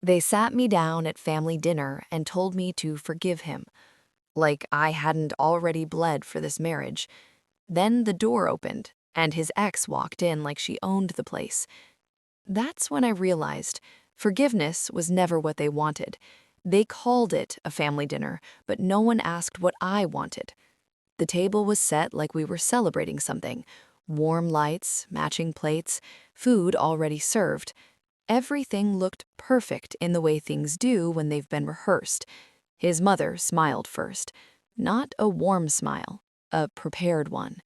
They sat me down at family dinner and told me to forgive him, like I hadn't already bled for this marriage. Then the door opened, and his ex walked in like she owned the place. That's when I realized forgiveness was never what they wanted. They called it a family dinner, but no one asked what I wanted. The table was set like we were celebrating something. Warm lights, matching plates, food already served. Everything looked perfect in the way things do when they've been rehearsed. His mother smiled first. Not a warm smile, a prepared one.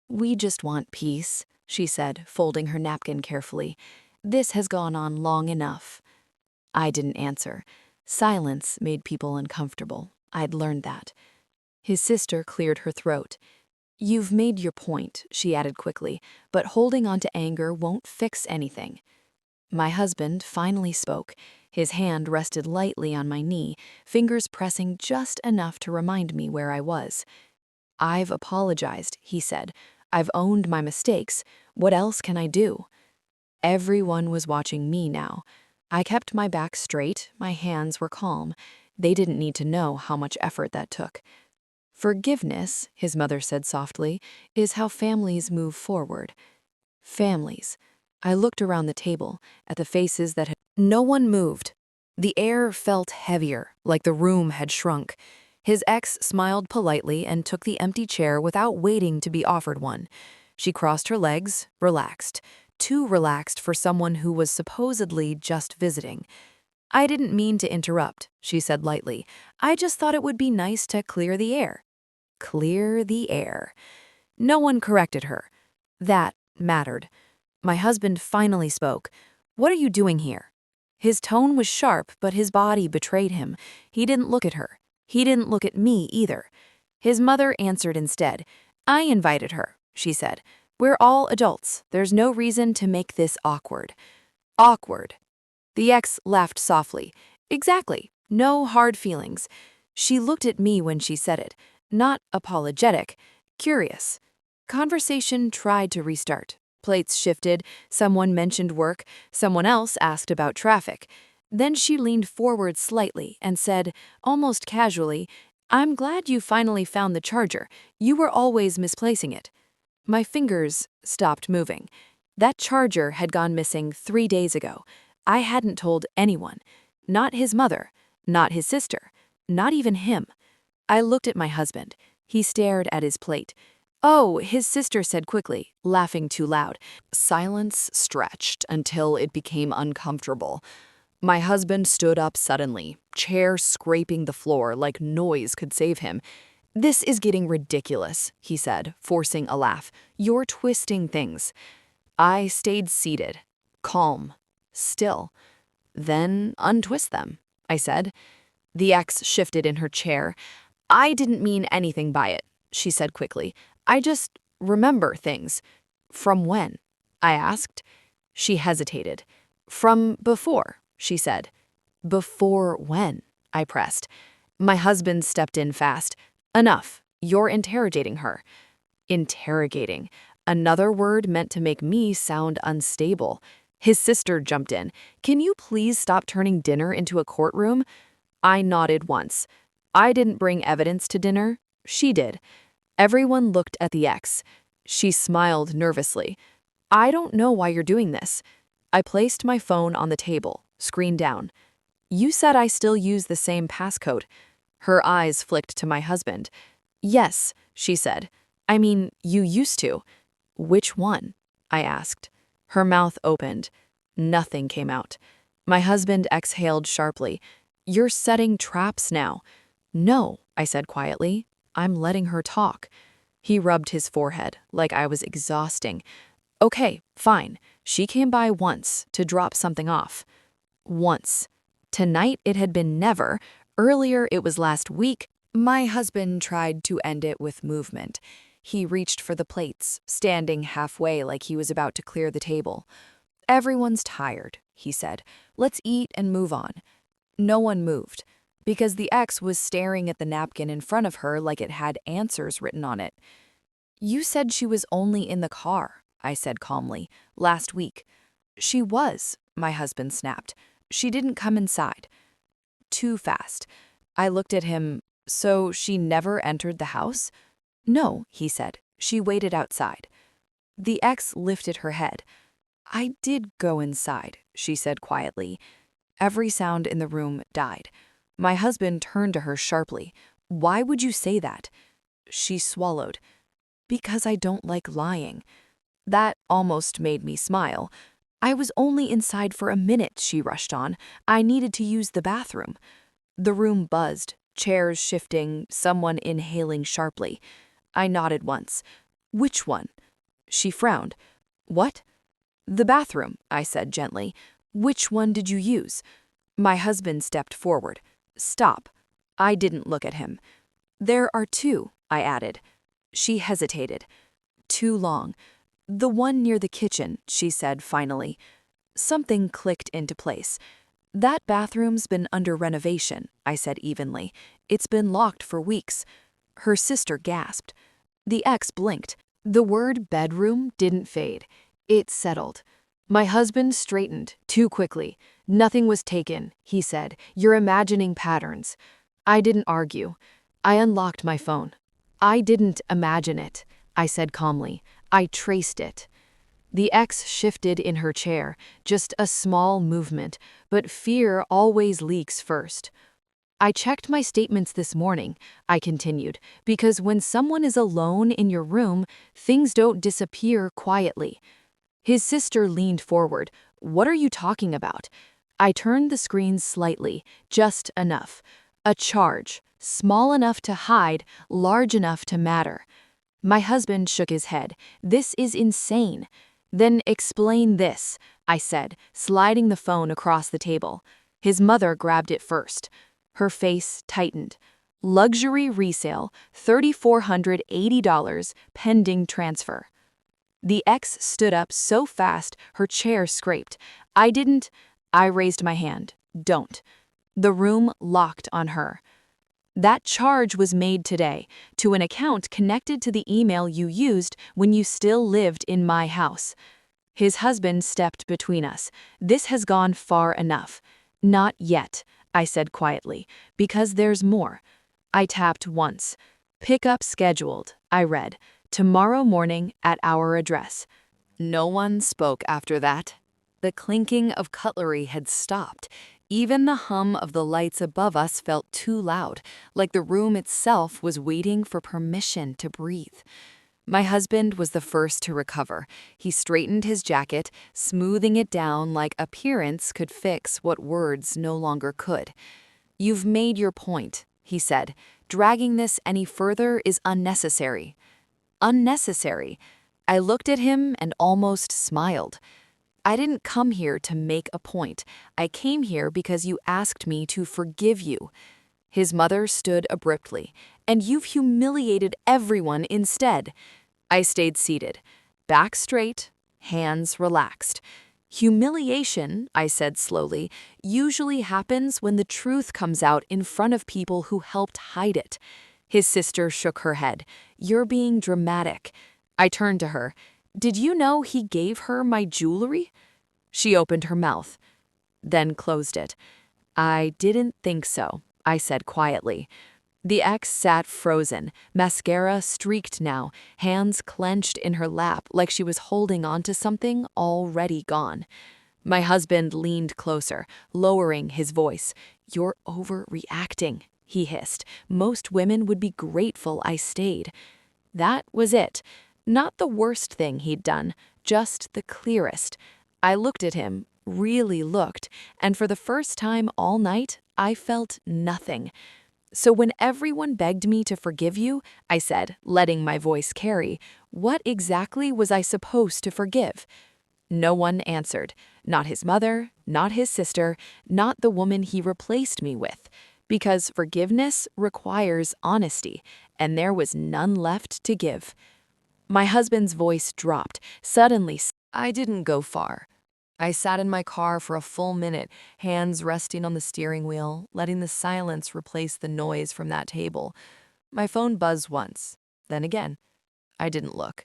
"We just want peace," she said, folding her napkin carefully. "This has gone on long enough." I didn't answer. Silence made people uncomfortable. I'd learned that. His sister cleared her throat. "You've made your point," she added quickly, "but holding on to anger won't fix anything." My husband finally spoke. His hand rested lightly on my knee, fingers pressing just enough to remind me where I was. "I've apologized," he said. "I've owned my mistakes. What else can I do?" Everyone was watching me now. I kept my back straight, my hands were calm. They didn't need to know how much effort that took. "Forgiveness," his mother said softly, "is how families move forward." Families. I looked around the table, at the faces that had... No one moved. The air felt heavier, like the room had shrunk. His ex smiled politely and took the empty chair without waiting to be offered one. She crossed her legs, relaxed. Too relaxed for someone who was supposedly just visiting. "I didn't mean to interrupt," she said lightly. "I just thought it would be nice to clear the air." Clear the air. No one corrected her. That mattered. My husband finally spoke. "What are you doing here?" His tone was sharp, but his body betrayed him. He didn't look at her. He didn't look at me either. His mother answered instead. "I invited her," she said. "We're all adults. There's no reason to make this awkward." Awkward. The ex laughed softly. "Exactly. No hard feelings." She looked at me when she said it. Not apologetic, curious. Conversation tried to restart. Plates shifted, someone mentioned work, someone else asked about traffic. Then she leaned forward slightly and said, almost casually, "I'm glad you finally found the charger. You were always misplacing it." My fingers stopped moving. That charger had gone missing 3 days ago. I hadn't told anyone. Not his mother, not his sister, not even him. I looked at my husband. He stared at his plate. "Oh," his sister said quickly, laughing too loud. Silence stretched until it became uncomfortable. My husband stood up suddenly, chair scraping the floor like noise could save him. "This is getting ridiculous," he said, forcing a laugh. "You're twisting things." I stayed seated, calm, still. "Then untwist them," I said. The ex shifted in her chair. "I didn't mean anything by it," she said quickly. "I just remember things." "From when?" I asked. She hesitated. "From before," she said. "Before when?" I pressed. My husband stepped in fast. "Enough. You're interrogating her." Interrogating. Another word meant to make me sound unstable. His sister jumped in. "Can you please stop turning dinner into a courtroom?" I nodded once. I didn't bring evidence to dinner. She did. Everyone looked at the ex. She smiled nervously. "I don't know why you're doing this." I placed my phone on the table, screen down. "You said I still use the same passcode." Her eyes flicked to my husband. "Yes," she said. "I mean, you used to." "Which one?" I asked. Her mouth opened. Nothing came out. My husband exhaled sharply. "You're setting traps now." "No," I said quietly. "I'm letting her talk." He rubbed his forehead like I was exhausting. "Okay, fine. She came by once to drop something off." Once. Tonight it had been never. Earlier it was last week. My husband tried to end it with movement. He reached for the plates, standing halfway like he was about to clear the table. "Everyone's tired," he said. "Let's eat and move on." No one moved, because the ex was staring at the napkin in front of her like it had answers written on it. "You said she was only in the car," I said calmly, "last week." "She was," my husband snapped. She didn't come inside. Too fast. I looked at him. So she never entered the house? No, he said. She waited outside. The ex lifted her head. I did go inside, she said quietly. Every sound in the room died. My husband turned to her sharply. Why would you say that? She swallowed. Because I don't like lying. That almost made me smile. I was only inside for a minute, she rushed on. I needed to use the bathroom. The room buzzed, chairs shifting, someone inhaling sharply. I nodded once. Which one? She frowned. What? The bathroom, I said gently. Which one did you use? My husband stepped forward. Stop. I didn't look at him. There are two, I added. She hesitated. Too long. The one near the kitchen, she said finally. Something clicked into place. That bathroom's been under renovation, I said evenly. It's been locked for weeks. Her sister gasped. The ex blinked. The word bedroom didn't fade. It settled. My husband straightened, too quickly. Nothing was taken, he said. You're imagining patterns. I didn't argue. I unlocked my phone. I didn't imagine it, I said calmly. I traced it. The ex shifted in her chair, just a small movement, but fear always leaks first. I checked my statements this morning, I continued, because when someone is alone in your room, things don't disappear quietly. His sister leaned forward. What are you talking about? I turned the screen slightly, just enough. A charge, small enough to hide, large enough to matter. My husband shook his head. This is insane. Then explain this, I said, sliding the phone across the table. His mother grabbed it first. Her face tightened. Luxury resale, $3,480, pending transfer. The ex stood up so fast her chair scraped. I raised my hand. Don't. The room locked on her. That charge was made today, to an account connected to the email you used when you still lived in my house. His husband stepped between us. This has gone far enough. Not yet, I said quietly, because there's more. I tapped once. Pickup scheduled, I read. Tomorrow morning at our address. No one spoke after that. The clinking of cutlery had stopped. Even the hum of the lights above us felt too loud, like the room itself was waiting for permission to breathe. My husband was the first to recover. He straightened his jacket, smoothing it down like appearance could fix what words no longer could. You've made your point, he said. Dragging this any further is unnecessary. Unnecessary. I looked at him and almost smiled. I didn't come here to make a point. I came here because you asked me to forgive you. His mother stood abruptly. And you've humiliated everyone instead. I stayed seated, back straight, hands relaxed. Humiliation, I said slowly, usually happens when the truth comes out in front of people who helped hide it. His sister shook her head. You're being dramatic. I turned to her. Did you know he gave her my jewelry? She opened her mouth, then closed it. I didn't think so, I said quietly. The ex sat frozen, mascara streaked now, hands clenched in her lap like she was holding on to something already gone. My husband leaned closer, lowering his voice. You're overreacting, he hissed. Most women would be grateful I stayed. That was it. Not the worst thing he'd done, just the clearest. I looked at him, really looked, and for the first time all night, I felt nothing. So when everyone begged me to forgive you, I said, letting my voice carry, what exactly was I supposed to forgive? No one answered. Not his mother, not his sister, not the woman he replaced me with. Because forgiveness requires honesty, and there was none left to give. My husband's voice dropped. Suddenly, I didn't go far. I sat in my car for a full minute, hands resting on the steering wheel, letting the silence replace the noise from that table. My phone buzzed once, then again. I didn't look.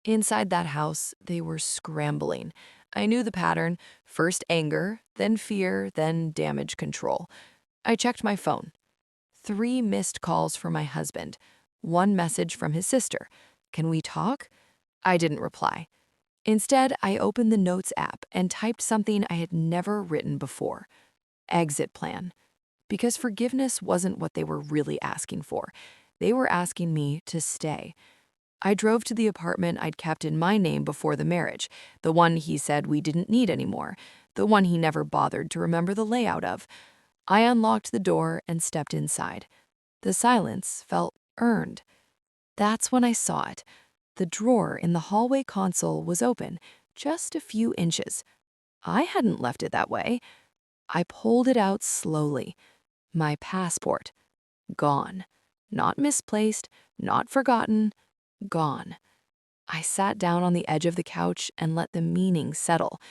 Inside that house, they were scrambling. I knew the pattern: first anger, then fear, then damage control. I checked my phone. 3 missed calls from my husband. 1 message from his sister. Can we talk? I didn't reply. Instead, I opened the Notes app and typed something I had never written before: exit plan. Because forgiveness wasn't what they were really asking for. They were asking me to stay. I drove to the apartment I'd kept in my name before the marriage, the one he said we didn't need anymore, the one he never bothered to remember the layout of. I unlocked the door and stepped inside. The silence felt earned. That's when I saw it. The drawer in the hallway console was open, just a few inches. I hadn't left it that way. I pulled it out slowly. My passport. Gone. Not misplaced, not forgotten, gone. I sat down on the edge of the couch and let the meaning settle.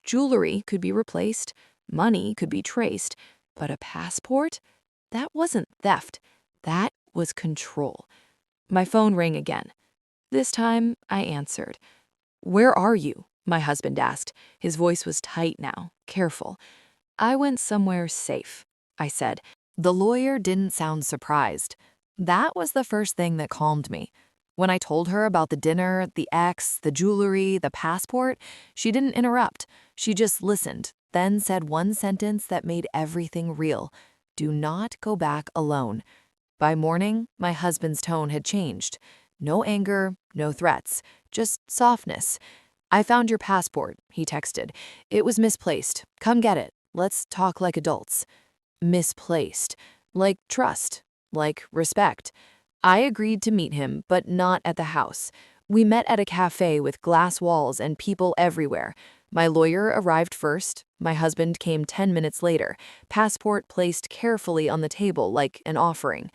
Jewelry could be replaced, money could be traced, but a passport? That wasn't theft. That was control. My phone rang again. This time, I answered. "Where are you?" my husband asked. His voice was tight now, careful. "I went somewhere safe," I said. The lawyer didn't sound surprised. That was the first thing that calmed me. When I told her about the dinner, the ex, the jewelry, the passport, she didn't interrupt. She just listened, then said one sentence that made everything real: "Do not go back alone." By morning, my husband's tone had changed. No anger, no threats, just softness. "I found your passport," he texted. "It was misplaced. Come get it. Let's talk like adults." Misplaced. Like trust. Like respect. I agreed to meet him, but not at the house. We met at a cafe with glass walls and people everywhere. My lawyer arrived first. My husband came 10 minutes later, passport placed carefully on the table like an offering.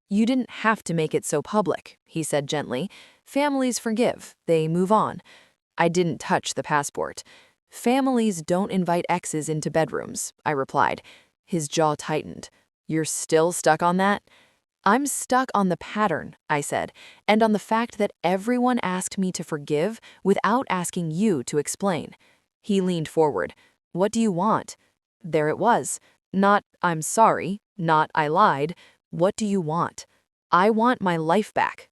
"You didn't have to make it so public," he said gently. "Families forgive. They move on." I didn't touch the passport. "Families don't invite exes into bedrooms," I replied. His jaw tightened. "You're still stuck on that?" "I'm stuck on the pattern," I said, "and on the fact that everyone asked me to forgive without asking you to explain." He leaned forward. "What do you want?" There it was. Not "I'm sorry," not "I lied." What do you want? "I want my life back,"